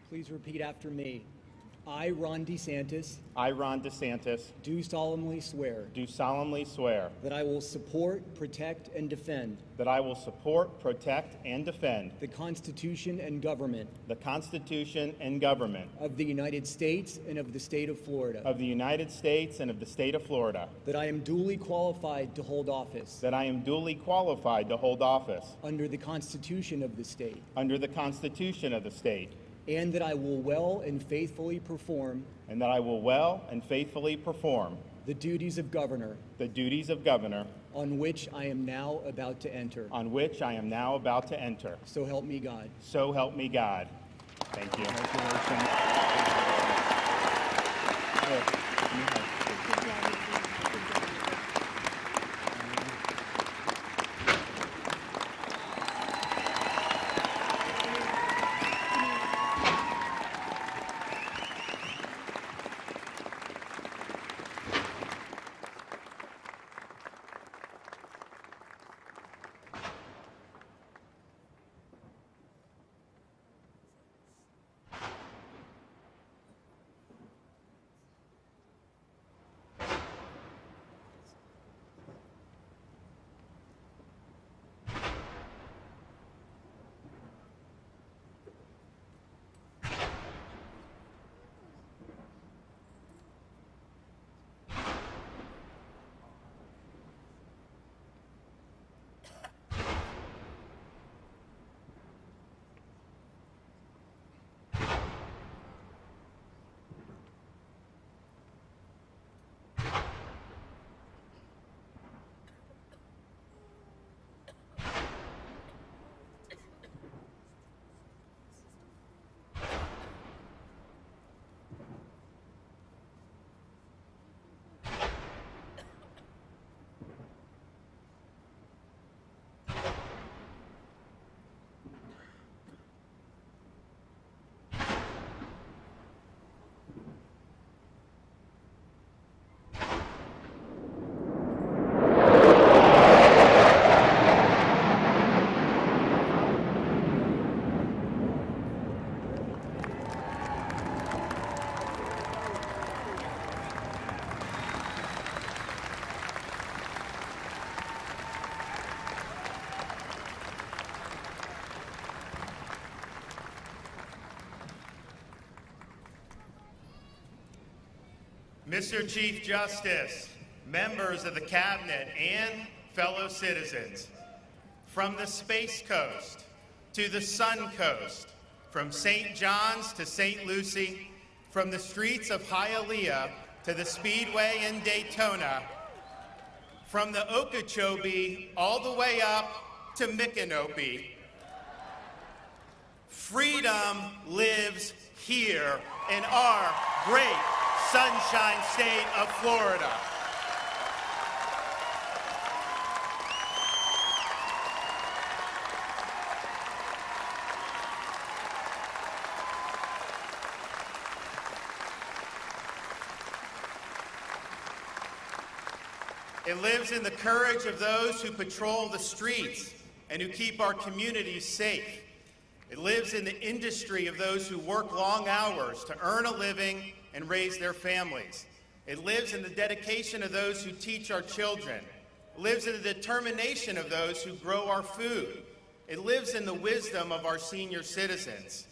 Please repeat after me. I, Ron DeSantis, I, Ron DeSantis, do solemnly swear that I will support, protect, and defend I will support, protect, and defend the Constitution and government the Constitution and government of the United States and of the state of Florida, of the United States and of the state of Florida, that I am duly qualified to hold office under the Constitution of the state, and that I will well and faithfully perform the duties of governor on which I am now about to enter. So help me God. So help me God. Thank you. Mr. Chief Justice, members of the Cabinet, and fellow citizens, from the Space Coast to the Sun Coast, from St. John's to St. Lucie, from the streets of Hialeah to the Speedway in Daytona, from the Okeechobee all the way up to Micanopy, freedom lives here in our great Sunshine State of Florida. It lives in the courage of those who patrol the streets and who keep our communities safe. It lives in the industry of those who work long hours to earn a living and raise their families. It lives in the dedication of those who teach our children. It lives in the determination of those who grow our food. It lives in the wisdom of our senior citizens.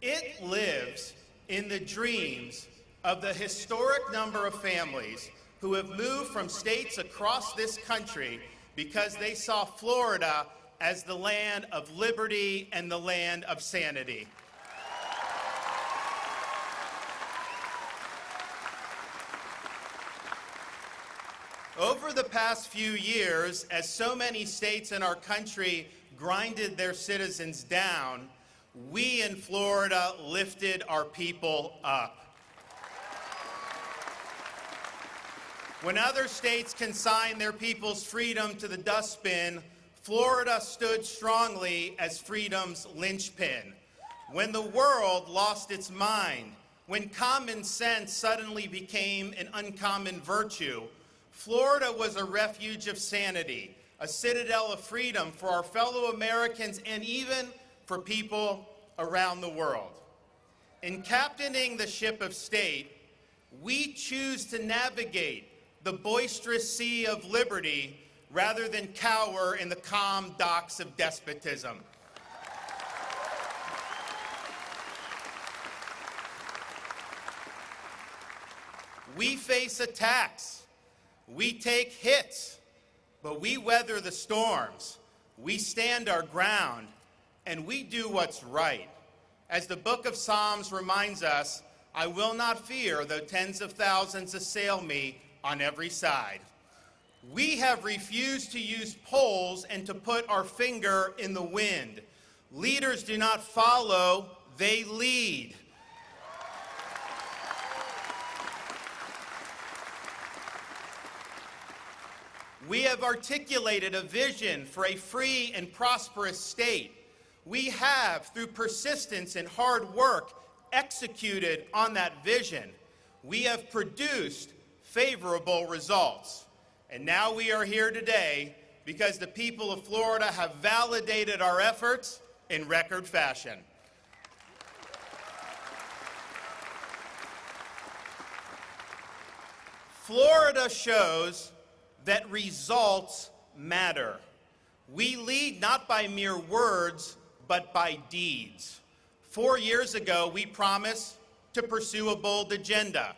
It lives in the dreams of the historic number of families who have moved from states across this country because they saw Florida as the land of liberty and the land of sanity. Over the past few years, as so many states in our country grinded their citizens down, we in Florida lifted our people up. When other states consigned their people's freedom to the dustbin, Florida stood strongly as freedom's linchpin. When the world lost its mind, when common sense suddenly became an uncommon virtue, Florida was a refuge of sanity, a citadel of freedom for our fellow Americans and even for people around the world. In captaining the ship of state, we choose to navigate the boisterous sea of liberty rather than cower in the calm docks of despotism. We face attacks, we take hits, but we weather the storms. We stand our ground, and we do what's right. As the book of Psalms reminds us, I will not fear though tens of thousands assail me on every side. We have refused to use polls and to put our finger in the wind. Leaders do not follow, they lead. We have articulated a vision for a free and prosperous state. We have, through persistence and hard work, executed on that vision. We have produced favorable results. And now we are here today because the people of Florida have validated our efforts in record fashion. Florida shows that results matter. We lead not by mere words, but by deeds. 4 years ago, we promised to pursue a bold agenda.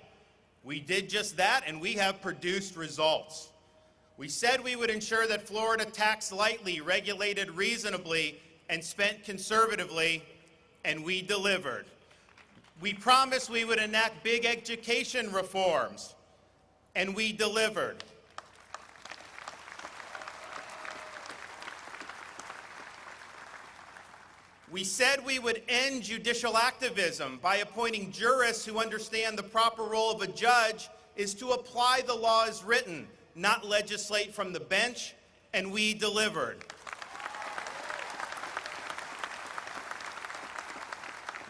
We did just that, and we have produced results. We said we would ensure that Florida taxed lightly, regulated reasonably, and spent conservatively, and we delivered. We promised we would enact big education reforms, and we delivered. We said we would end judicial activism by appointing jurists who understand the proper role of a judge is to apply the law as written, not legislate from the bench, and we delivered.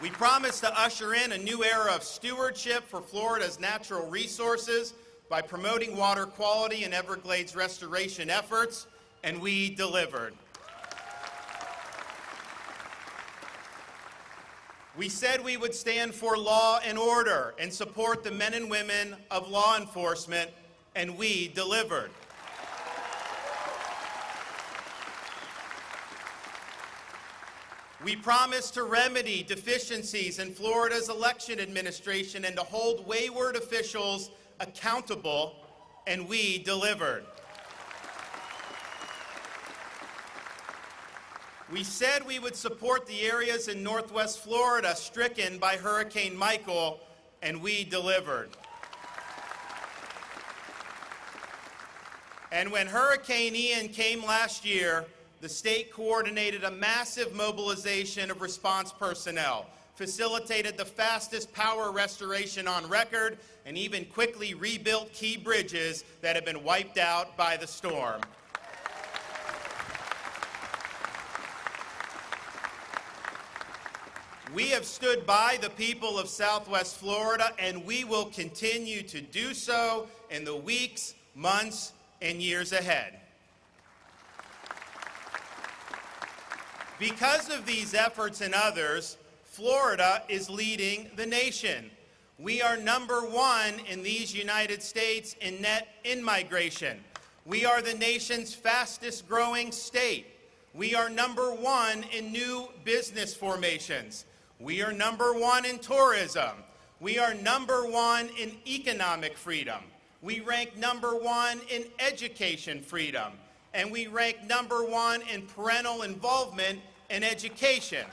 We promised to usher in a new era of stewardship for Florida's natural resources by promoting water quality and Everglades restoration efforts, and we delivered. We said we would stand for law and order and support the men and women of law enforcement, and we delivered. We promised to remedy deficiencies in Florida's election administration and to hold wayward officials accountable, and we delivered. We said we would support the areas in Northwest Florida stricken by Hurricane Michael, and we delivered. And when Hurricane Ian came last year, the state coordinated a massive mobilization of response personnel, facilitated the fastest power restoration on record, and even quickly rebuilt key bridges that had been wiped out by the storm. We have stood by the people of Southwest Florida, and we will continue to do so in the weeks, months, and years ahead. Because of these efforts and others, Florida is leading the nation. We are #1 in these United States in net in-migration. We are the nation's fastest growing state. We are #1 in new business formations. We are #1 in tourism. We are #1 in economic freedom. We rank #1 in education freedom. And we rank #1 in parental involvement in education.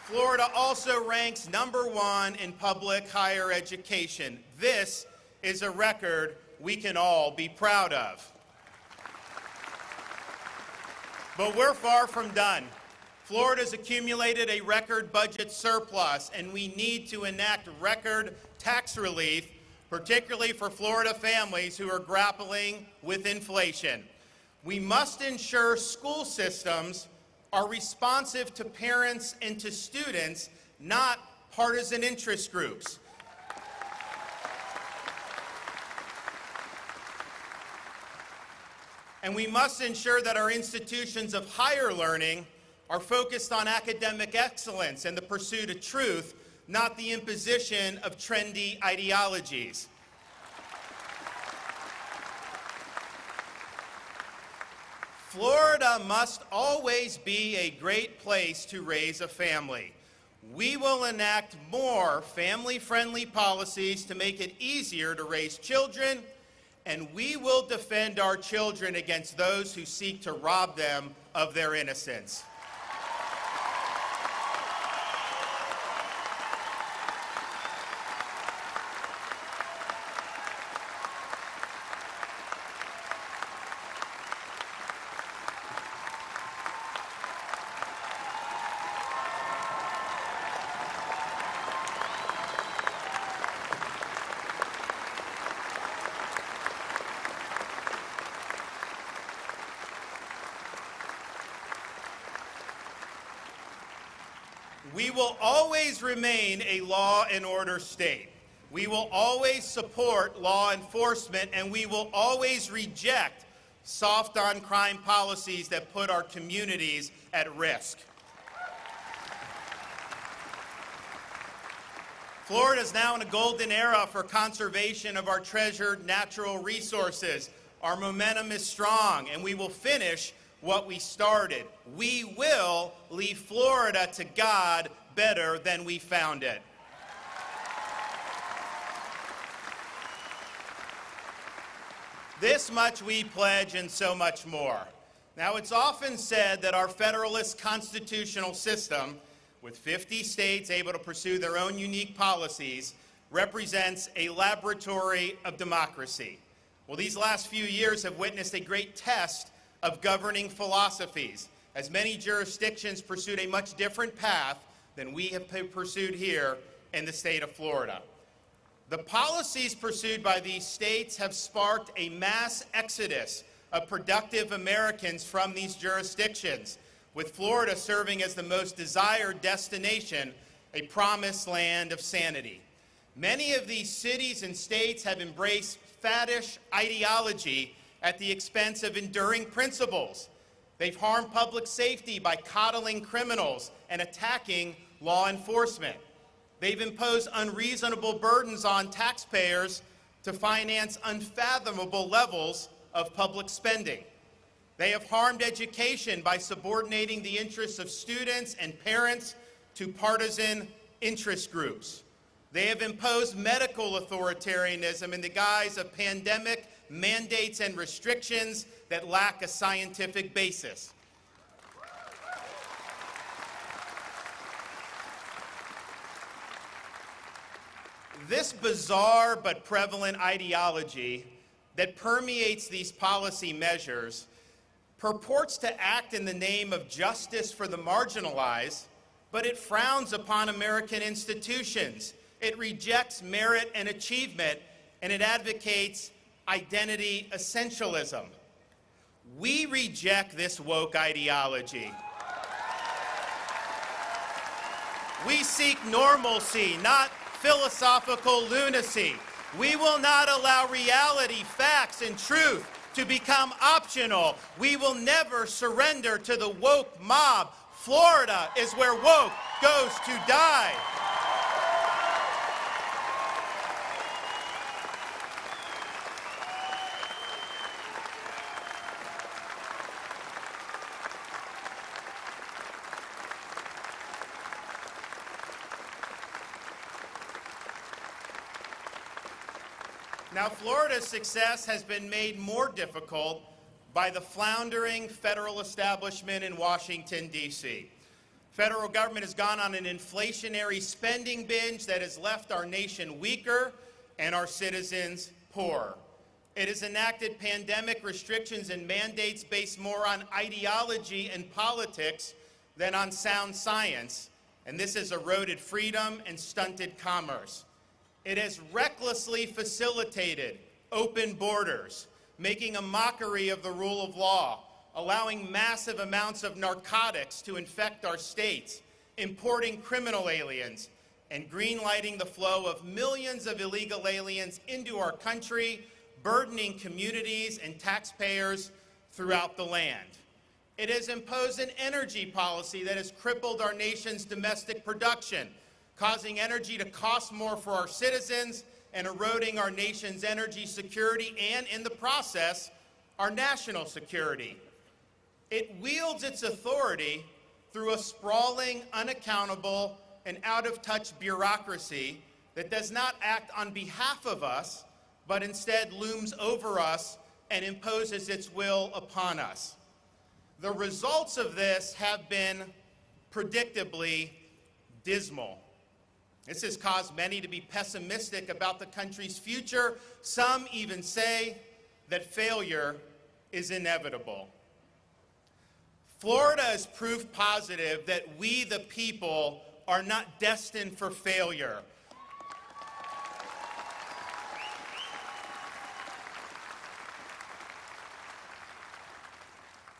Florida also ranks #1 in public higher education. This is a record we can all be proud of. But we're far from done. Florida's accumulated a record budget surplus, and we need to enact record tax relief, particularly for Florida families who are grappling with inflation. We must ensure school systems are responsive to parents and to students, not partisan interest groups. And we must ensure that our institutions of higher learning are focused on academic excellence and the pursuit of truth, not the imposition of trendy ideologies. Florida must always be a great place to raise a family. We will enact more family-friendly policies to make it easier to raise children, and we will defend our children against those who seek to rob them of their innocence. We will always remain a law and order state. We will always support law enforcement, and we will always reject soft on crime policies that put our communities at risk. Florida is now in a golden era for conservation of our treasured natural resources. Our momentum is strong, and we will finish what we started. We will leave Florida to God better than we found it. This much we pledge and so much more. Now, it's often said that our federalist constitutional system, with 50 states able to pursue their own unique policies, represents a laboratory of democracy. Well, these last few years have witnessed a great test of governing philosophies, as many jurisdictions pursued a much different path than we have pursued here in the state of Florida. The policies pursued by these states have sparked a mass exodus of productive Americans from these jurisdictions, with Florida serving as the most desired destination, a promised land of sanity. Many of these cities and states have embraced faddish ideology at the expense of enduring principles. They've harmed public safety by coddling criminals and attacking law enforcement. They've imposed unreasonable burdens on taxpayers to finance unfathomable levels of public spending. They have harmed education by subordinating the interests of students and parents to partisan interest groups. They have imposed medical authoritarianism in the guise of pandemic mandates and restrictions that lack a scientific basis. This bizarre but prevalent ideology that permeates these policy measures purports to act in the name of justice for the marginalized, but it frowns upon American institutions. It rejects merit and achievement, and it advocates identity essentialism. We reject this woke ideology. We seek normalcy, not philosophical lunacy. We will not allow reality, facts, and truth to become optional. We will never surrender to the woke mob. Florida is where woke goes to die. Now, Florida's success has been made more difficult by the floundering federal establishment in Washington, D.C. Federal government has gone on an inflationary spending binge that has left our nation weaker and our citizens poorer. It has enacted pandemic restrictions and mandates based more on ideology and politics than on sound science, and this has eroded freedom and stunted commerce. It has recklessly facilitated open borders, making a mockery of the rule of law, allowing massive amounts of narcotics to infect our states, importing criminal aliens, and greenlighting the flow of millions of illegal aliens into our country, burdening communities and taxpayers throughout the land. It has imposed an energy policy that has crippled our nation's domestic production, causing energy to cost more for our citizens and eroding our nation's energy security and, in the process, our national security. It wields its authority through a sprawling, unaccountable, and out-of-touch bureaucracy that does not act on behalf of us, but instead looms over us and imposes its will upon us. The results of this have been predictably dismal. This has caused many to be pessimistic about the country's future. Some even say that failure is inevitable. Florida is proof positive that we, the people, are not destined for failure.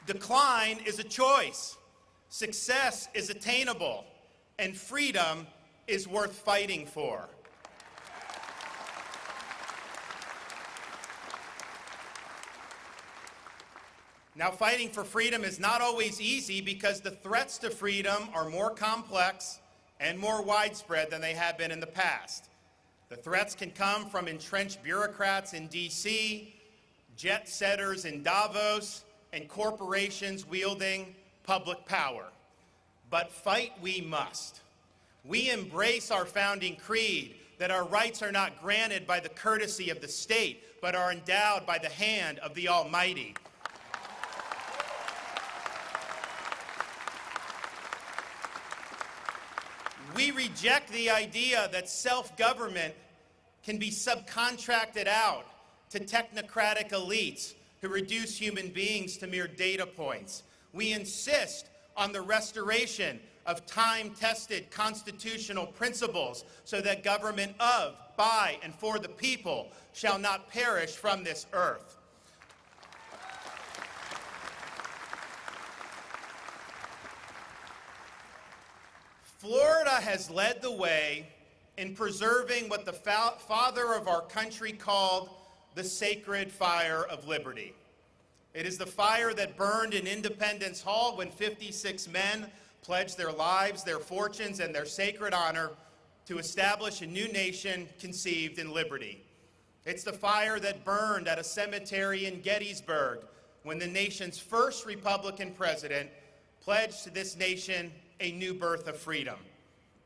Decline is a choice, success is attainable, and freedom is worth fighting for. Now, fighting for freedom is not always easy because the threats to freedom are more complex and more widespread than they have been in the past. The threats can come from entrenched bureaucrats in D.C., jet setters in Davos, and corporations wielding public power. But fight we must. We embrace our founding creed that our rights are not granted by the courtesy of the state, but are endowed by the hand of the Almighty. We reject the idea that self-government can be subcontracted out to technocratic elites who reduce human beings to mere data points. We insist on the restoration of time-tested constitutional principles so that government of, by, and for the people shall not perish from this earth. Florida has led the way in preserving what the father of our country called the sacred fire of liberty. It is the fire that burned in Independence Hall when 56 men pledged their lives, their fortunes, and their sacred honor to establish a new nation conceived in liberty. It's the fire that burned at a cemetery in Gettysburg when the nation's first Republican president pledged to this nation a new birth of freedom.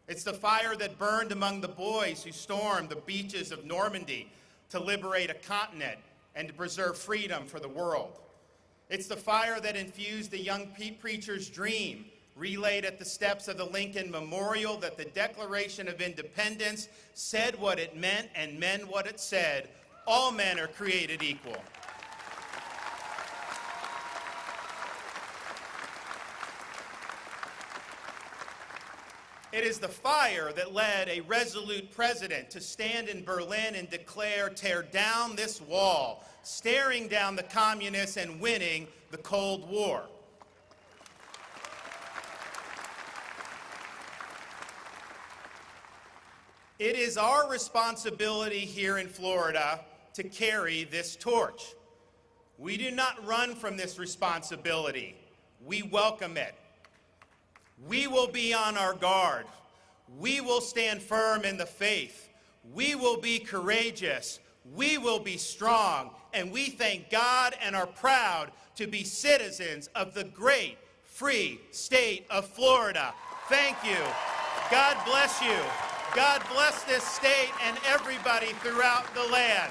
It's the fire that burned among the boys who stormed the beaches of Normandy to liberate a continent and to preserve freedom for the world. It's the fire that infused the young preacher's dream, relayed at the steps of the Lincoln Memorial, that the Declaration of Independence said what it meant and meant what it said. All men are created equal. It is the fire that led a resolute president to stand in Berlin and declare, "Tear down this wall," staring down the communists and winning the Cold War. It is our responsibility here in Florida to carry this torch. We do not run from this responsibility. We welcome it. We will be on our guard. We will stand firm in the faith. We will be courageous. We will be strong. And we thank God and are proud to be citizens of the great free state of Florida. Thank you. God bless you. God bless this state and everybody throughout the land.